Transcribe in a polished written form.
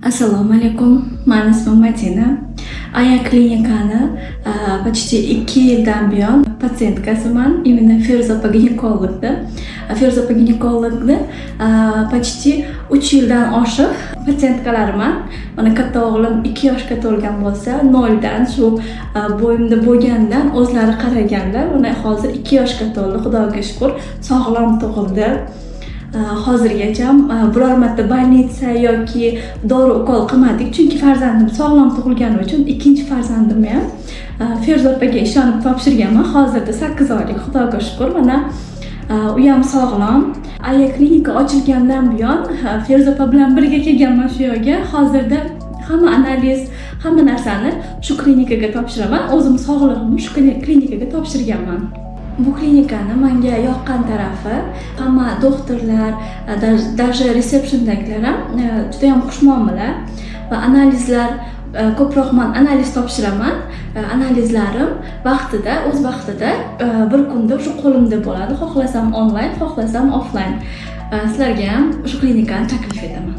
Assalomu alaykum. Meni ismim Madina. Aya klinikani почти 2 yildan buyon patsientkasiman. Именно Feruzopa ginekologda. Feruzopa ginekologni почти 3 yildan oshiq patsientkalarimman. Mana katta o'g'lim 2 yoshga to'lgan bo'lsa, 0 dan shu bo'yimda bo'lgandan o'zlari qaraganlar. Mana hozir 2 yoshga to'ldi, Xudoga shukr. Sog'lom tug'ildi. Hozirgacha biror marta больница yoki dori ukol qilmadik, chunki farzandim sog'lom tug'ilgani uchun ikkinchi farzandimni ham Feruzopaga ishonib topshirganman. Hozirda 8 oylik, Xudoga shukr. Mana u ham sog'lom. Aya klinika ochilgandan buyon Feruzopa bilan birga kelganman shu yerga. Hozirda hamma analiz, hamma narsani shu klinikaga topshiraman. O'zim sog'lig'imni shu klinikaga topshirganman. Bu klinikani menga yoqqan tarafi, hamma doktorlar, даже receptiondagilar ham juda ham xushmuomala va analizlar ko'proq men analiz topshiraman. Analizlarim vaqtida, o'z vaqtida bir kunda shu qo'limda bo'ladi. Xohlasam onlayn, xohlasam offlayn. Sizlarga ham shu klinikani taklif etaman.